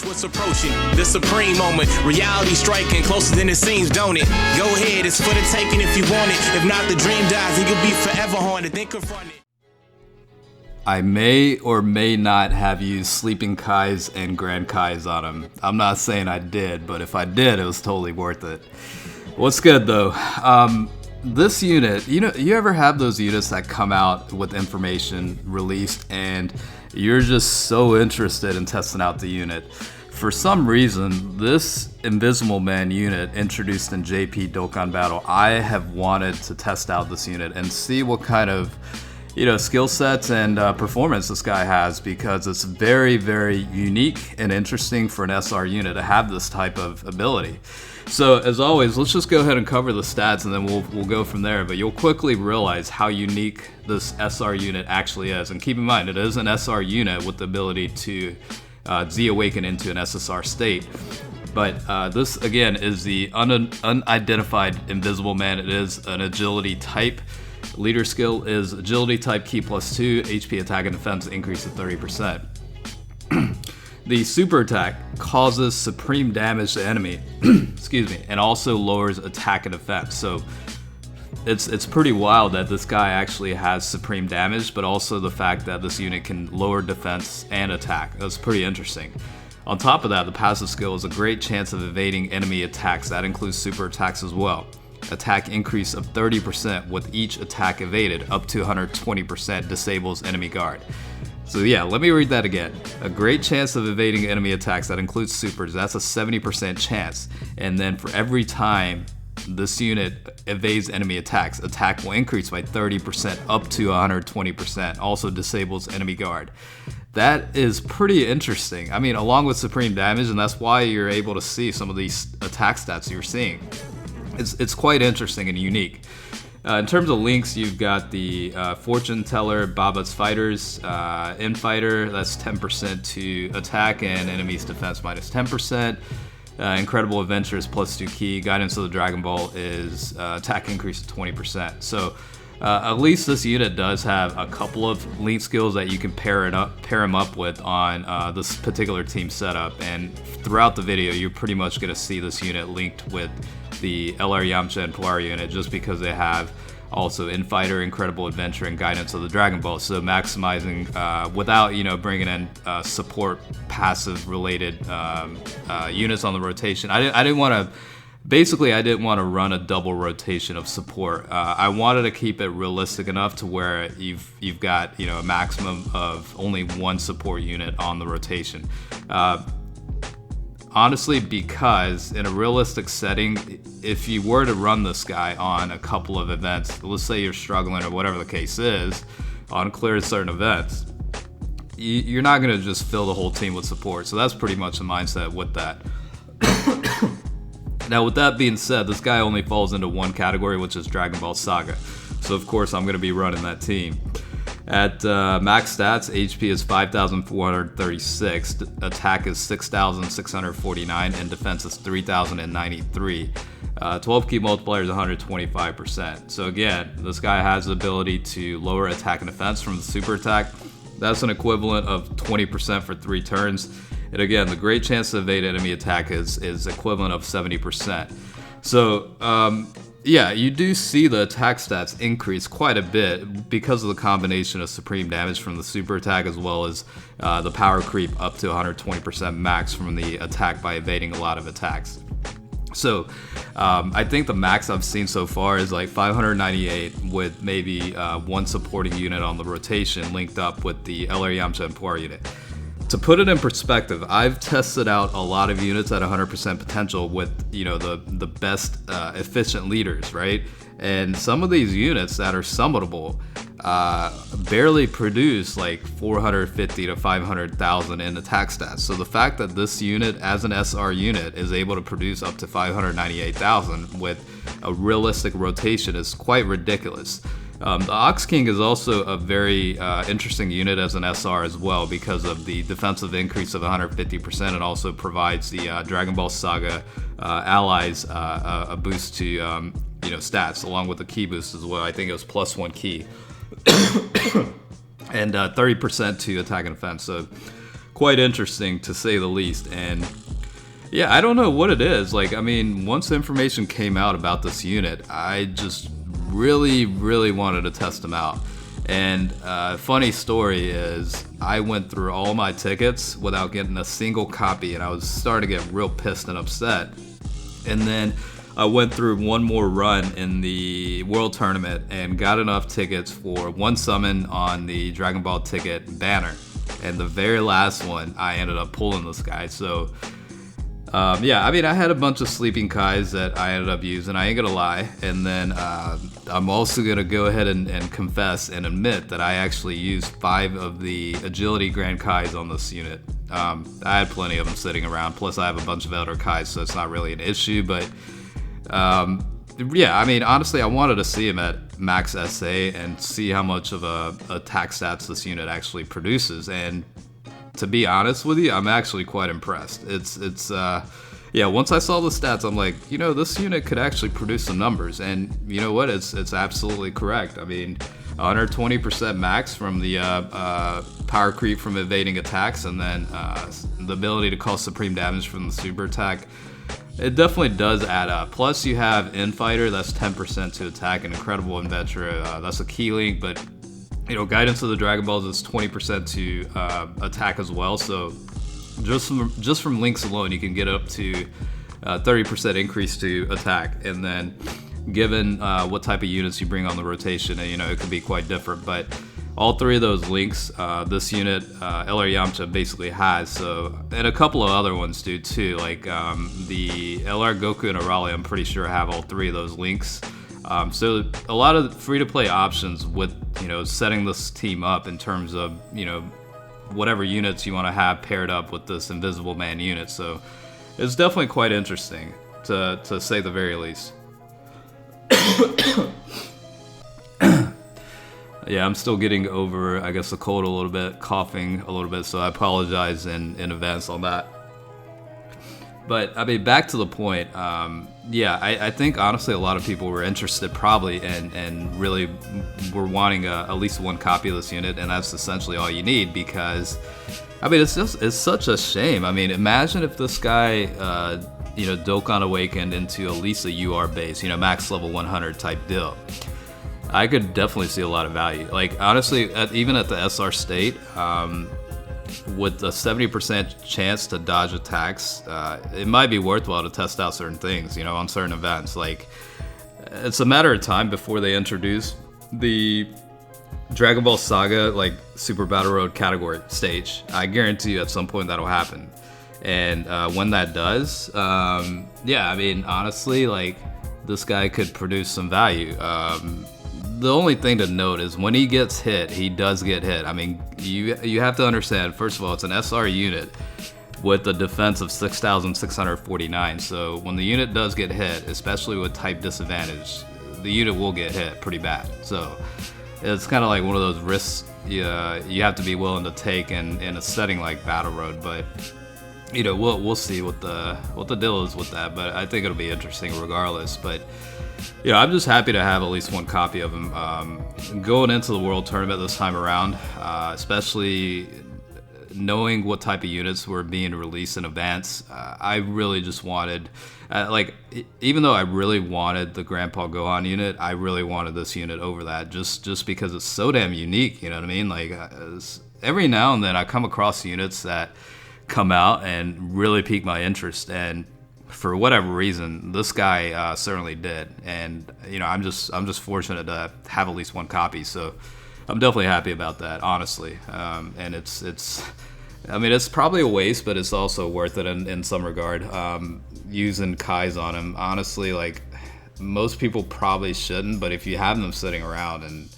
watch what's approaching. The supreme moment, reality striking closer than it seems, don't it? Go ahead, it's for the taking if you want it. If not, the dream dies and you'll be forever haunted. Then confront it. I may or may not have used Sleeping Kais and Grand Kais on him. I'm not saying I did, but if I did, it was totally worth it. What's good though? This unit, you ever have those units that come out with information released and you're just so interested in testing out the unit? For some reason, this Invisible Man unit introduced in JP Dokkan Battle, I have wanted to test out this unit and see what kind of skill sets and performance this guy has, because it's very, very unique and interesting for an SR unit to have this type of ability. So as always, let's just go ahead and cover the stats and then we'll go from there. But you'll quickly realize how unique this SR unit actually is. And keep in mind, it is an SR unit with the ability to Z-awaken into an SSR state. But this, again, is the unidentified Invisible Man. It is an agility type. Leader skill is agility type Ki +2, HP attack and defense increase to 30%. The super attack causes supreme damage to enemy, excuse me, and also lowers attack and defense. So it's pretty wild that this guy actually has supreme damage, but also the fact that this unit can lower defense and attack. That's pretty interesting. On top of that, the passive skill is a great chance of evading enemy attacks. That includes super attacks as well. Attack increase of 30% with each attack evaded, up to 120% disables enemy guard. So yeah, let me read that again. A great chance of evading enemy attacks, that includes supers, that's a 70% chance. And then for every time this unit evades enemy attacks, attack will increase by 30% up to 120%, also disables enemy guard. That is pretty interesting. I mean, along with supreme damage, and that's why you're able to see some of these attack stats you're seeing. It's quite interesting and unique. In terms of links, you've got the Fortuneteller, Baba's Fighters, Infighter, that's 10% to attack and enemies defense -10%. Incredible Adventures +2 Ki. Guidance of the Dragon Ball is attack increase to 20%. So at least this unit does have a couple of link skills that you can pair him up with on this particular team setup. And throughout the video, you're pretty much going to see this unit linked with the LR Yamcha and Puar unit, just because they have also Infighter, Incredible Adventure, and Guidance of the Dragon Ball. So maximizing without bringing in support passive related units on the rotation. I didn't want to run a double rotation of support. I wanted to keep it realistic enough to where you've got a maximum of only one support unit on the rotation. Honestly, because in a realistic setting, if you were to run this guy on a couple of events, let's say you're struggling or whatever the case is, on clear certain events, you're not going to just fill the whole team with support. So that's pretty much the mindset with that. Now, with that being said, this guy only falls into one category, which is Dragon Ball Saga. So of course, I'm going to be running that team. At max stats, HP is 5,436, attack is 6,649, and defense is 3,093. 12 Ki Multiplier is 125%. So again, this guy has the ability to lower attack and defense from the super attack. That's an equivalent of 20% for 3 turns. And again, the great chance to evade enemy attack is equivalent of 70%. So yeah, you do see the attack stats increase quite a bit because of the combination of supreme damage from the super attack, as well as the power creep up to 120% max from the attack by evading a lot of attacks. So I think the max I've seen so far is like 598 with maybe one supporting unit on the rotation linked up with the LR Yamcha and Puar unit. To put it in perspective, I've tested out a lot of units at 100% potential with the best efficient leaders, right? And some of these units that are summonable barely produce like 450 to 500,000 in attack stats. So the fact that this unit as an SR unit is able to produce up to 598,000 with a realistic rotation is quite ridiculous. The Ox King is also a very interesting unit as an SR as well, because of the defensive increase of 150%. It also provides the Dragon Ball Saga allies a boost to stats, along with the Ki boost as well. I think it was +1 Ki. And 30% to attack and defense. So quite interesting to say the least. And yeah, I don't know what it is. Like, I mean, once information came out about this unit, I just really wanted to test them out. And funny story is, I went through all my tickets without getting a single copy, and I was starting to get real pissed and upset. And then I went through one more run in the World Tournament and got enough tickets for one summon on the Dragon Ball ticket banner. And the very last one, I ended up pulling this guy. So, yeah, I mean, I had a bunch of sleeping Kais that I ended up using, I ain't gonna lie. And then I'm also gonna go ahead and confess and admit that I actually used 5 of the Agility Grand Kais on this unit. I had plenty of them sitting around, plus I have a bunch of Elder Kais, so it's not really an issue, but yeah, I mean, honestly, I wanted to see him at max SA and see how much of a attack stats this unit actually produces, and to be honest with you, I'm actually quite impressed. Yeah, once I saw the stats, I'm like, you know, this unit could actually produce some numbers, and you know what, it's absolutely correct. I mean, 120% max from the power creep from evading attacks, and then the ability to cause supreme damage from the super attack. It definitely does add up. Plus, you have Infighter, that's 10% to attack, and Incredible Adventure, that's a key link, but you know, Guidance of the Dragon Balls is 20% to attack as well. So just from links alone, you can get up to 30% increase to attack, and then given what type of units you bring on the rotation, you know, it could be quite different. But all 3 of those links, this unit, LR Yamcha basically has, so, and a couple of other ones do too, like the LR Goku and Arale, I'm pretty sure have all 3 of those links. So a lot of free-to-play options with, you know, setting this team up in terms of, you know, whatever units you want to have paired up with this Invisible Man unit. So it's definitely quite interesting, to say the very least. Yeah, I'm still getting over, I guess, the cold a little bit, coughing a little bit, so I apologize in advance on that. But, I mean, back to the point, yeah, I think, honestly, a lot of people were interested, probably, and really were wanting at least one copy of this unit, and that's essentially all you need, because, I mean, it's such a shame. I mean, imagine if this guy, you know, Dokkan Awakened into at least a UR base, you know, max level 100 type deal. I could definitely see a lot of value. Like, honestly, even at the SR state, with a 70% chance to dodge attacks, it might be worthwhile to test out certain things, you know, on certain events. Like, it's a matter of time before they introduce the Dragon Ball Saga, like, Super Battle Road category stage. I guarantee you at some point that'll happen. And when that does, yeah, I mean, honestly, like, this guy could produce some value. The only thing to note is when he gets hit, he does get hit. I mean, you have to understand, first of all, it's an SR unit with a defense of 6,649. So when the unit does get hit, especially with type disadvantage, the unit will get hit pretty bad. So it's kind of like one of those risks you have to be willing to take in a setting like Battle Road. But you know, we'll see what the deal is with that. But I think it'll be interesting regardless. But yeah, I'm just happy to have at least one copy of him going into the World Tournament this time around, especially knowing what type of units were being released in advance. I really just wanted, like, even though I really wanted the Grandpa Gohan unit, I really wanted this unit over that, just because it's so damn unique, you know what I mean? Like, every now and then I come across units that come out and really pique my interest, and for whatever reason, this guy certainly did. And you know, I'm just fortunate to have at least one copy, so I'm definitely happy about that, honestly. And it's I mean, it's probably a waste, but it's also worth it in some regard. Using Kais on him, honestly, like, most people probably shouldn't, but if you have them sitting around, and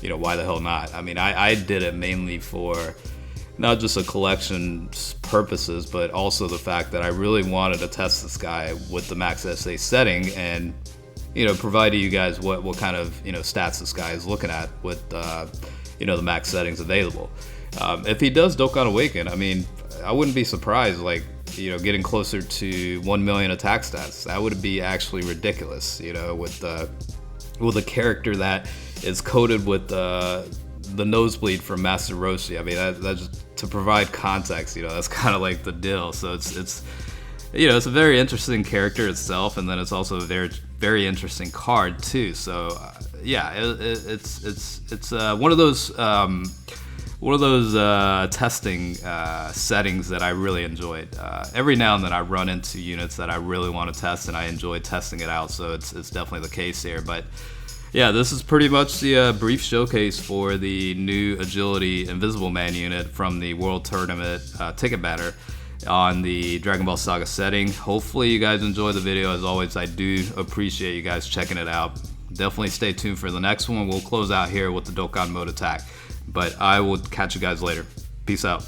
you know, why the hell not? I mean, I did it mainly for not just a collection purposes, but also the fact that I really wanted to test this guy with the max SA setting, and you know, provide to you guys what kind of, you know, stats this guy is looking at with you know, the max settings available. If he does Dokkan Awaken, I mean, I wouldn't be surprised, like, you know, getting closer to 1 million attack stats. That would be actually ridiculous, you know, with a character that is coated with the nosebleed from Master Roshi. I mean, that's just to provide context. That's kind of like the deal. So it's it's a very interesting character itself, and then it's also a very interesting card too. So it's one of those testing settings that I really enjoyed. Every now and then I run into units that I really want to test, and I enjoy testing it out. So it's definitely the case here. But yeah, this is pretty much the brief showcase for the new Agility Invisible Man unit from the World Tournament ticket banner on the Dragon Ball Saga setting. Hopefully you guys enjoy the video. As always, I do appreciate you guys checking it out. Definitely stay tuned for the next one. We'll close out here with the Dokkan mode attack. But I will catch you guys later. Peace out.